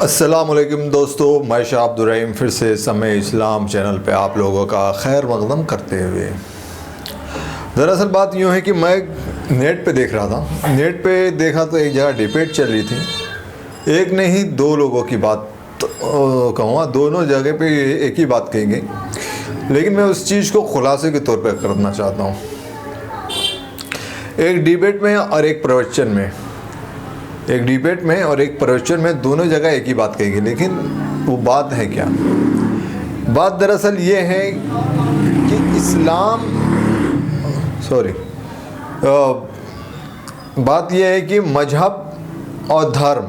अस्सलामुअलैकुम दोस्तों, मैं शाह अब्दुल रहीम फिर से समय इस्लाम चैनल पे आप लोगों का खैर मक़दम करते हुए। दरअसल बात यूँ है कि मैं नेट पे देख रहा था। नेट पे देखा तो एक जगह डिबेट चल रही थी। एक नहीं दो लोगों की बात कहूँगा, दोनों जगह पे एक ही बात कही गई, लेकिन मैं उस चीज़ को खुलासे के तौर पर करना चाहता हूँ। एक डिबेट में और एक प्रवचन में, दोनों जगह एक ही बात कही गई, लेकिन वो बात है क्या? बात दरअसल ये है कि बात ये है कि मजहब और धर्म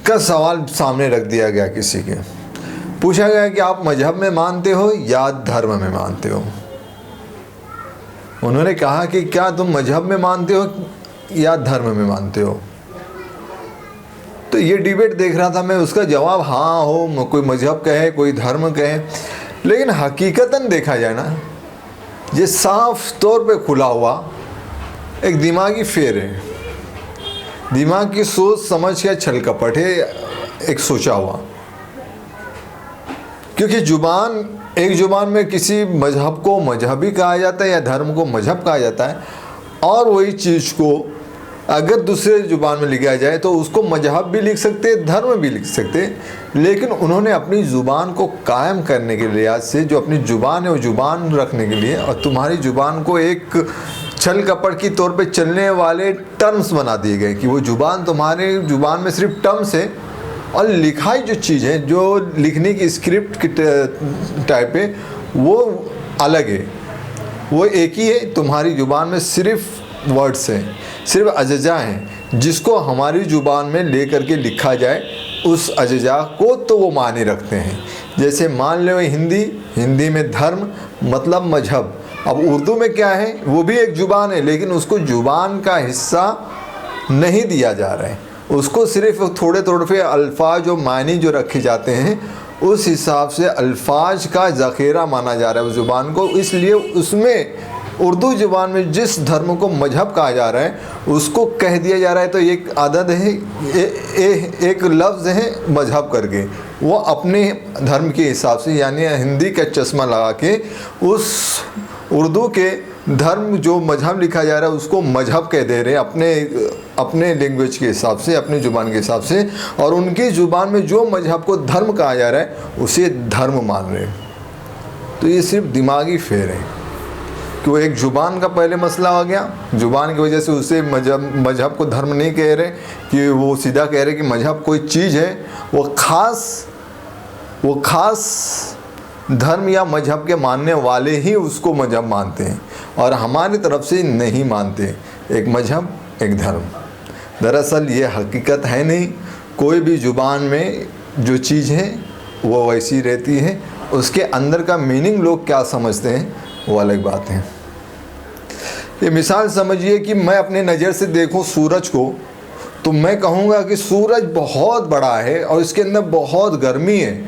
का सवाल सामने रख दिया गया। किसी के पूछा गया कि आप मजहब में मानते हो या धर्म में मानते हो। उन्होंने कहा कि क्या तुम मजहब में मानते हो या धर्म में मानते हो। तो ये डिबेट देख रहा था मैं, उसका जवाब हाँ हो, कोई मजहब कहे कोई धर्म कहे, लेकिन हकीकतन देखा जाए ना, ये साफ तौर पे खुला हुआ एक दिमागी फेर है, दिमाग की सोच समझ का छल कपट है, एक सोचा हुआ। क्योंकि एक जुबान में किसी मजहब को मजहबी कहा जाता है या धर्म को मजहब कहा जाता है, और वही चीज़ को अगर दूसरे जुबान में लिखा जाए तो उसको मजहब भी लिख सकते, धर्म भी लिख सकते। लेकिन उन्होंने अपनी ज़ुबान को कायम करने के लिहाज से, जो अपनी ज़ुबान है वो ज़ुबान रखने के लिए, और तुम्हारी ज़ुबान को एक छल कपट की तौर पे चलने वाले टर्म्स बना दिए गए कि वो ज़ुबान तुम्हारे ज़ुबान में सिर्फ टर्म्स है, और लिखाई जो चीज़ है, जो लिखने की स्क्रिप्ट की टाइप है, वो अलग है, वो एक ही है। तुम्हारी ज़ुबान में सिर्फ वर्ड्स हैं, सिर्फ अजजा हैं, जिसको हमारी ज़ुबान में ले करके लिखा जाए उस अजजा को तो वो माने रखते हैं। जैसे मान लो हिंदी में धर्म मतलब मजहब। अब उर्दू में क्या है, वो भी एक ज़ुबान है, लेकिन उसको ज़ुबान का हिस्सा नहीं दिया जा रहा है, उसको सिर्फ थोड़े से अल्फाज और मानी जो रखे जाते हैं उस हिसाब से अल्फाज का ज़ख़ीरा माना जा रहा है उस ज़ुबान को। इसलिए उसमें उर्दू ज़ुबान में जिस धर्म को मजहब कहा जा रहा है उसको कह दिया जा रहा है, तो एक आदत है, एक लफ्ज़ है मजहब करके, वो अपने धर्म के हिसाब से, यानी हिंदी का चश्मा लगा के उस उर्दू के धर्म जो मजहब लिखा जा रहा है उसको मजहब कह दे रहे हैं अपने लैंग्वेज के हिसाब से, अपनी ज़ुबान के हिसाब से, और उनकी ज़ुबान में जो मजहब को धर्म कहा जा रहा है उसे धर्म मान रहे हैं। तो ये सिर्फ दिमागी फेर है कि वो एक ज़ुबान का पहले मसला हो गया, ज़ुबान की वजह से उसे मजहब को धर्म नहीं कह रहे, कि वो सीधा कह रहे कि मजहब कोई चीज़ है, वो ख़ास धर्म या मजहब के मानने वाले ही उसको मजहब मानते हैं, और हमारी तरफ से नहीं मानते एक मजहब एक धर्म। दरअसल ये हकीकत है नहीं। कोई भी ज़ुबान में जो चीज़ है वो वैसी रहती है, उसके अंदर का मीनिंग लोग क्या समझते हैं वो अलग बात है। ये मिसाल समझिए कि मैं अपने नज़र से देखूं सूरज को, तो मैं कहूँगा कि सूरज बहुत बड़ा है और इसके अंदर बहुत गर्मी है,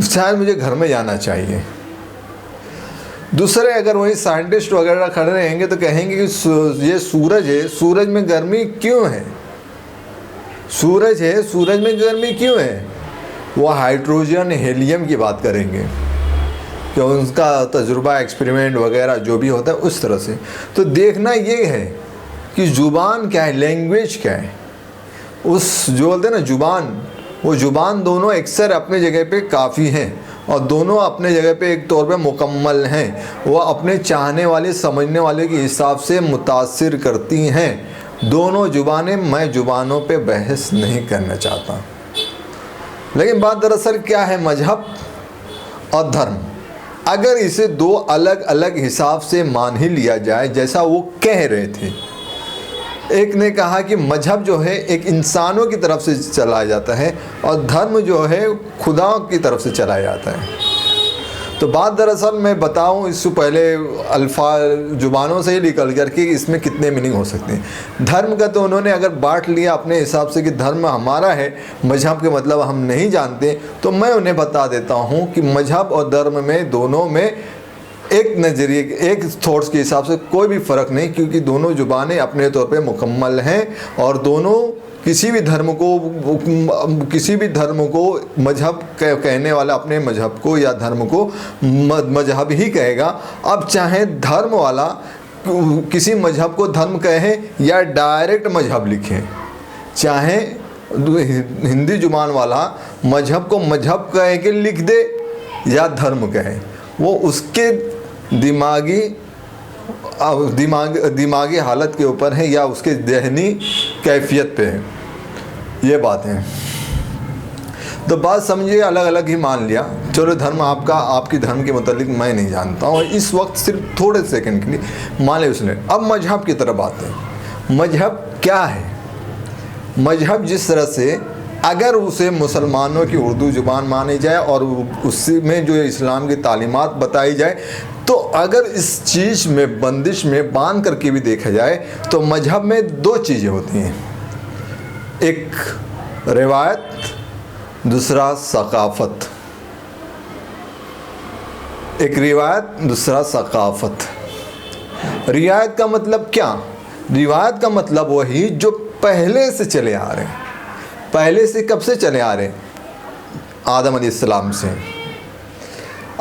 शायद मुझे घर में जाना चाहिए। दूसरे अगर वही साइंटिस्ट वगैरह खड़े रहेंगे तो कहेंगे कि ये सूरज है, सूरज में गर्मी क्यों है, सूरज है, सूरज में गर्मी क्यों है। वो हाइड्रोजन हीलियम की बात करेंगे कि उनका तजुर्बा एक्सपेरिमेंट वगैरह जो भी होता है उस तरह से। तो देखना ये है कि ज़ुबान क्या है, लैंग्वेज क्या है। उस जो बोलते हैं ना ज़ुबान, वो ज़ुबान दोनों अक्सर अपने जगह पे काफ़ी हैं, और दोनों अपने जगह पे एक तौर पे मुकम्मल हैं। वो अपने चाहने वाले समझने वाले के हिसाब से मुतासिर करती हैं दोनों ज़ुबानें। मैं ज़ुबानों पे बहस नहीं करना चाहता, लेकिन बात दरअसल क्या है, मजहब और धर्म अगर इसे दो अलग अलग हिसाब से मान ही लिया जाए, जैसा वो कह रहे थे। एक ने कहा कि मजहब जो है एक इंसानों की तरफ से चलाया जाता है और धर्म जो है खुदा की तरफ से चलाया जाता है। तो बात दरअसल मैं बताऊं इससे पहले ज़ुबानों से ही निकल कर के इसमें कितने मीनिंग हो सकते हैं। धर्म का तो उन्होंने अगर बांट लिया अपने हिसाब से कि धर्म हमारा है, मजहब के मतलब हम नहीं जानते, तो मैं उन्हें बता देता हूं कि मजहब और धर्म में दोनों में एक नज़रिए, एक थॉट्स के हिसाब से कोई भी फ़र्क नहीं, क्योंकि दोनों ज़ुबानें अपने तौर पे मुकम्मल हैं और दोनों किसी भी धर्म को मजहब कहने वाला अपने मजहब को या धर्म को मजहब ही कहेगा। अब चाहे धर्म वाला किसी मजहब को धर्म कहे या डायरेक्ट मजहब लिखे, चाहे हिंदी जुबान वाला मजहब को मजहब कह के लिख दे या धर्म कहे, वो उसके दिमागी हालत के ऊपर है या उसके ज़हनी कैफियत पे है। ये बात है। तो बात समझिए, अलग अलग ही मान लिया। चलो धर्म आपका, आपकी धर्म के मुतालिक मैं नहीं जानता हूँ इस वक्त, सिर्फ थोड़े सेकंड के लिए मान लिया उसने। अब मजहब की तरफ आते हैं। मजहब क्या है? मजहब जिस तरह से अगर उसे मुसलमानों की उर्दू ज़ुबान मानी जाए और उसी में जो इस्लाम की तालीमात बताई जाए, तो अगर इस चीज़ में बंदिश में बांध करके भी देखा जाए तो मजहब में दो चीज़ें होती हैं, एक रिवायत, दूसरा सकाफ़त। एक रिवायत, दूसरा सकाफ़त। रिवायत का मतलब क्या? रिवायत का मतलब वही जो पहले से चले आ रहे हैं। पहले से कब से चले आ रहे हैं? आदम अलैहिस्सलाम से।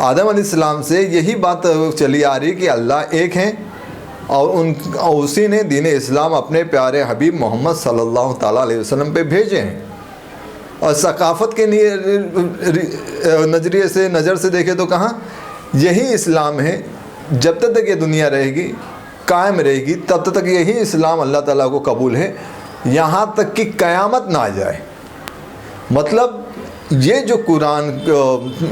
आदम अलैहिस्सलाम से यही बात चली आ रही कि अल्लाह एक हैं और उसी ने दीन इस्लाम अपने प्यारे हबीब मोहम्मद सल्लल्लाहु ताला अलैहि वसल्लम पे भेजे हैं। और सकाफ़त के नज़रिए से, नज़र से देखें तो कहाँ यही इस्लाम है। जब तक ये दुनिया रहेगी, कायम रहेगी, तब तक यही इस्लाम अल्लाह ताला को कबूल है, यहाँ तक कि क़यामत ना आ जाए। मतलब ये जो कुरान,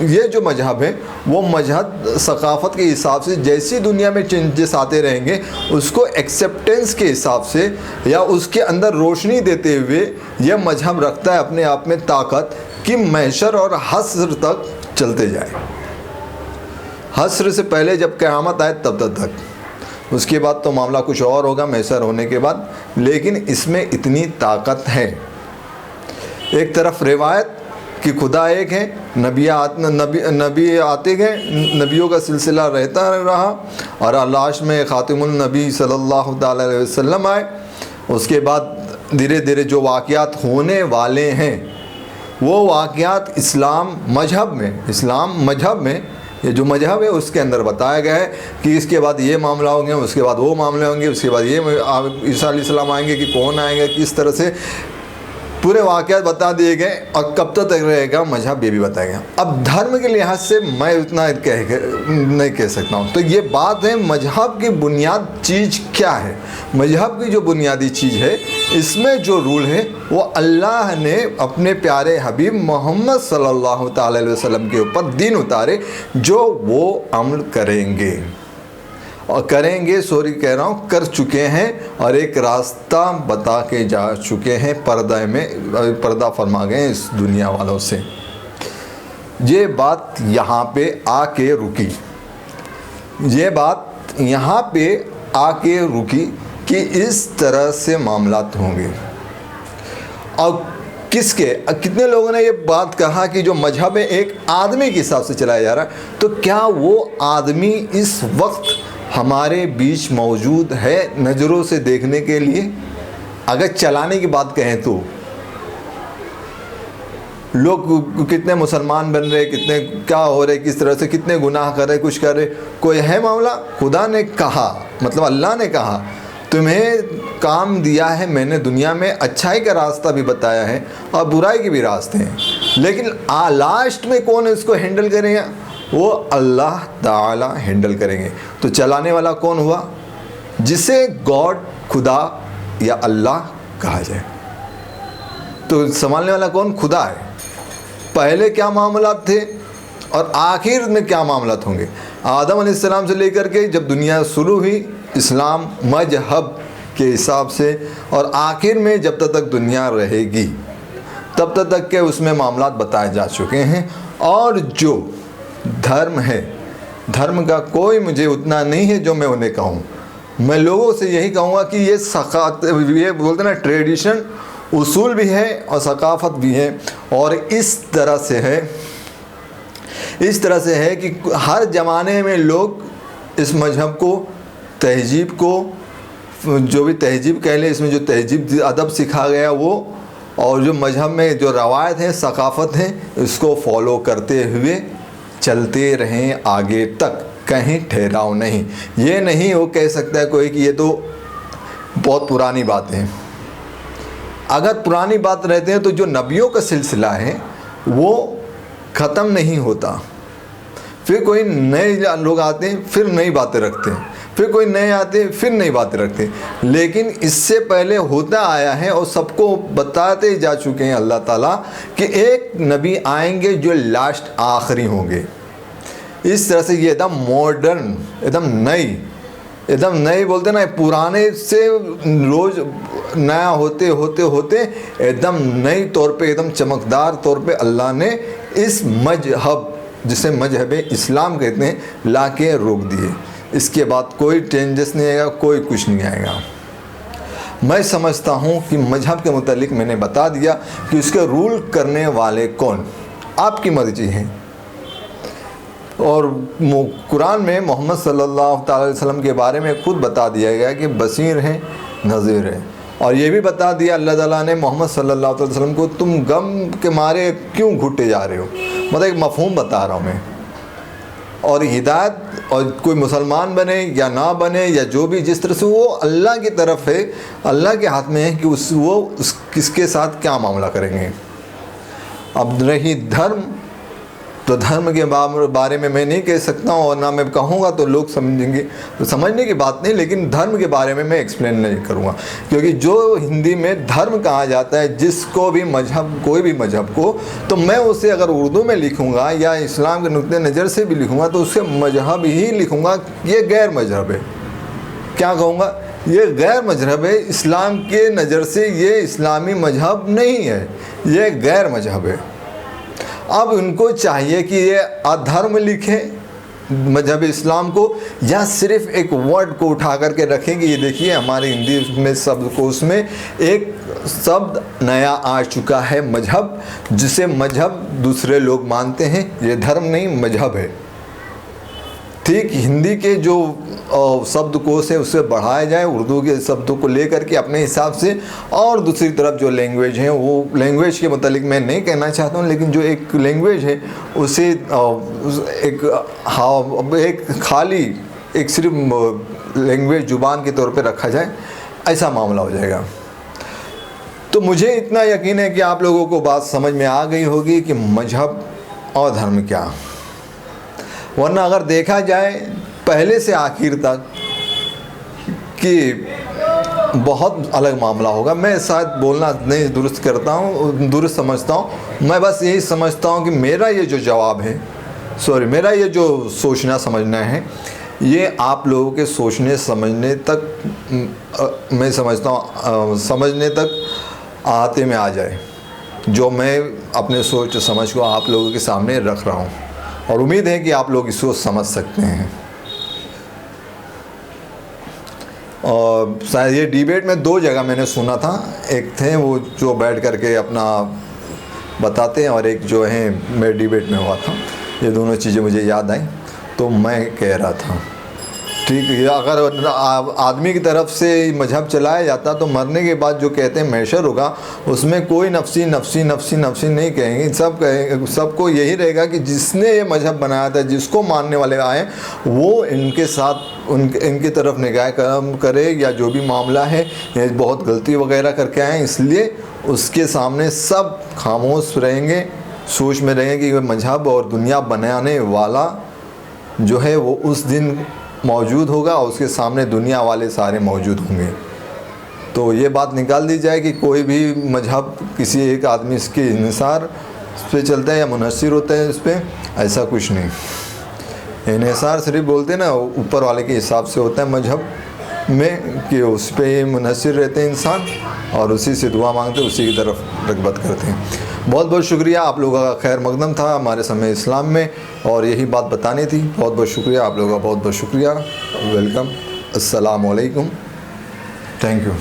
ये जो मजहब है, वो मजहब सकाफ़त के हिसाब से जैसी दुनिया में चेंजेस आते रहेंगे, उसको एक्सेप्टेंस के हिसाब से या उसके अंदर रोशनी देते हुए यह मजहब रखता है अपने आप में ताकत कि महशर और हश्र तक चलते जाए। हश्र से पहले जब क़यामत आए तब तक, उसके बाद तो मामला कुछ और होगा महशर होने के बाद। लेकिन इसमें इतनी ताकत है। एक तरफ रिवायत कि खुदा एक है, नबी आते गए, नबियों का सिलसिला रहता रहा और लास्ट में ख़ातिमुन नबी सल्लल्लाहु अलैहि वसल्लम आए। उसके बाद धीरे धीरे जो वाक़यात होने वाले हैं, वो वाक़यात इस्लाम मजहब में ये जो मजहब है उसके अंदर बताया गया है कि इसके बाद ये मामला होंगे, उसके बाद वो मामले होंगे, उसके बाद ये ईसा अलैहिस्सलाम आएंगे कि कौन आएंगे, किस तरह से पूरे वाक़यात बता दिए गए और कब तक रहेगा मजहब ये भी बताया गया। अब धर्म के लिहाज से मैं उतना नहीं कह सकता हूँ। तो ये बात है मजहब की बुनियाद चीज़ क्या है। मजहब की जो बुनियादी चीज़ है, इसमें जो रूल है वो अल्लाह ने अपने प्यारे हबीब मोहम्मद सल्लल्लाहु अलैहि वसल्लम के ऊपर दीन उतारे, जो वो अमल करेंगे कर चुके हैं और एक रास्ता बता के जा चुके हैं, पर्दा फरमा गए इस दुनिया वालों से। ये बात यहाँ पे आके रुकी कि इस तरह से मामलात होंगे। और कितने लोगों ने ये बात कहा कि जो मजहब है एक आदमी के हिसाब से चलाया जा रहा है, तो क्या वो आदमी इस वक्त हमारे बीच मौजूद है नज़रों से देखने के लिए? अगर चलाने की बात कहें तो लोग कितने मुसलमान बन रहे, कितने क्या हो रहे, किस तरह से कितने गुनाह कर रहे, कुछ कर रहे, कोई है मामला? खुदा ने कहा, मतलब अल्लाह ने कहा, तुम्हें काम दिया है मैंने दुनिया में, अच्छाई का रास्ता भी बताया है और बुराई के भी रास्ते हैं, लेकिन लास्ट में कौन इसको हैंडल करेगा? वो अल्लाह ताला हैंडल करेंगे। तो चलाने वाला कौन हुआ? जिसे गॉड, खुदा या अल्लाह कहा जाए। तो संभालने वाला कौन? खुदा है। पहले क्या मामलात थे और आखिर में क्या मामलात होंगे? आदम अलैहिस्सलाम से लेकर के जब दुनिया शुरू हुई इस्लाम मजहब के हिसाब से, और आखिर में जब तक दुनिया रहेगी तब तक के उसमें मामलात बताए जा चुके हैं। और जो धर्म है, धर्म का कोई मुझे उतना नहीं है जो मैं उन्हें कहूँ। मैं लोगों से यही कहूँगा कि ये बोलते ना, ट्रेडिशन, उसूल भी है और सकाफ़त भी है। और इस तरह से है कि हर ज़माने में लोग इस मजहब को, तहजीब को, जो भी तहजीब कह लें, इसमें जो तहजीब अदब सिखा गया वो और जो मजहब में जो रवायत हैं, सकाफ़त हैं, इसको फॉलो करते हुए चलते रहें आगे तक, कहीं ठहराव नहीं। ये नहीं वो कह सकता है कोई कि ये तो बहुत पुरानी बातें हैं। अगर पुरानी बात रहते हैं तो जो नबियों का सिलसिला है वो ख़त्म नहीं होता। फिर कोई नए लोग आते हैं, फिर नई बातें रखते हैं, फिर कोई नए आते हैं, फिर नई बातें रखते हैं। लेकिन इससे पहले होता आया है और सबको बताते जा चुके हैं अल्लाह ताला कि एक नबी आएंगे जो लास्ट आखिरी होंगे। इस तरह से ये एकदम मॉडर्न, एकदम नई बोलते ना, पुराने से रोज़ नया होते होते होते एकदम नई तौर पे, एकदम चमकदार तौर पे अल्लाह ने इस मजहब, जिसे मजहब इस्लाम कहते हैं, ला के रोक दिए। इसके बाद कोई चेंजेस नहीं आएगा, कोई कुछ नहीं आएगा। मैं समझता हूँ कि मजहब के मुतालिक मैंने बता दिया कि उसके रूल करने वाले कौन, आपकी मर्जी है। और कुरान में मोहम्मद सल्लल्लाहु अलैहि वसल्लम के बारे में खुद बता दिया गया कि बसीर हैं, नज़ीर हैं। और ये भी बता दिया अल्लाह ताला ने मोहम्मद सल्लल्लाहु अलैहि वसल्लम को, तुम गम के मारे क्यों घुटे जा रहे हो, मतलब एक मफ़हूम बता रहा हूँ मैं। और हिदायत, और कोई मुसलमान बने या ना बने या जो भी, जिस तरह से वो अल्लाह की तरफ है, अल्लाह के हाथ में है कि किसके साथ क्या मामला करेंगे। अब रही धर्म, तो धर्म के बारे में मैं नहीं कह सकता हूँ, और ना मैं कहूँगा तो लोग समझेंगे, तो समझने की बात नहीं, लेकिन धर्म के बारे में मैं एक्सप्लेन नहीं करूँगा। क्योंकि जो हिंदी में धर्म कहा जाता है, जिसको भी मजहब, कोई भी मजहब को, तो मैं उसे अगर उर्दू में लिखूँगा या इस्लाम के नुक्ते नज़र से भी लिखूँगा तो उसे मजहब ही लिखूँगा। ये गैर मजहब है, क्या कहूँगा, ये गैर मजहब है। इस्लाम के नज़र से ये इस्लामी मजहब नहीं है, ये गैर मजहब है। अब उनको चाहिए कि ये अधर्म लिखें मजहब इस्लाम को, या सिर्फ एक वर्ड को उठा करके रखें कि ये देखिए हमारे हिंदी में शब्द को, उसमें एक शब्द नया आ चुका है मजहब, जिसे मजहब दूसरे लोग मानते हैं। ये धर्म नहीं, मजहब है। ठीक हिंदी के जो शब्दकोश है उसे बढ़ाया जाए, उर्दू के शब्दों को लेकर के अपने हिसाब से, और दूसरी तरफ जो लैंग्वेज है, वो लैंग्वेज के मुतालिक मैं नहीं कहना चाहता हूँ, लेकिन जो एक लैंग्वेज है उसे एक खाली, एक सिर्फ लैंग्वेज जुबान के तौर पे रखा जाए, ऐसा मामला हो जाएगा। तो मुझे इतना यकीन है कि आप लोगों को बात समझ में आ गई होगी कि मजहब और धर्म क्या। वरना अगर देखा जाए पहले से आखिर तक कि बहुत अलग मामला होगा। मैं शायद बोलना नहीं दुरुस्त करता हूँ, दुरुस्त समझता हूँ। मैं बस यही समझता हूँ कि मेरा ये जो जवाब है, मेरा ये जो सोचना समझना है, ये आप लोगों के सोचने समझने तक मैं समझता हूँ समझने तक आते में आ जाए, जो मैं अपने सोच समझ को आप लोगों के सामने रख रहा हूँ, और उम्मीद है कि आप लोग इसको समझ सकते हैं। और शायद ये डिबेट में 2 जगह मैंने सुना था, एक थे वो जो बैठ करके अपना बताते हैं, और एक जो है मैं डिबेट में हुआ था। ये दोनों चीज़ें मुझे याद आई, तो मैं कह रहा था ठीक है, अगर आदमी की तरफ से मजहब चलाया जाता तो मरने के बाद जो कहते हैं महशर होगा, उसमें कोई नफसी नफसी नफसी नफसी नहीं कहेंगे, सब कहेंगे, सबको यही रहेगा कि जिसने ये मजहब बनाया था, जिसको मानने वाले आए, वो इनके साथ इनकी तरफ निगाह करम करे, या जो भी मामला है, ये बहुत गलती वगैरह करके आए, इसलिए उसके सामने सब खामोश रहेंगे, सोच में रहेंगे कि मजहब और दुनिया बनाने वाला जो है वो उस दिन मौजूद होगा, और उसके सामने दुनिया वाले सारे मौजूद होंगे। तो ये बात निकाल दी जाए कि कोई भी मजहब किसी एक आदमी के इंसार पे चलता है या मुनस्सिर होता है इस पर, ऐसा कुछ नहीं। इंसार सिर्फ बोलते ना ऊपर वाले के हिसाब से होता है मजहब में, कि उस पर मुनस्सिर रहते हैं इंसान, और उसी से दुआ मांगते, उसी की तरफ रग़बत करते हैं। बहुत बहुत शुक्रिया, आप लोगों का खैर मकदम था हमारे समय इस्लाम में, और यही बात बतानी थी। बहुत बहुत शुक्रिया आप लोगों का, बहुत बहुत शुक्रिया। वेलकम। अस्सलाम वालेकुम। Thank you.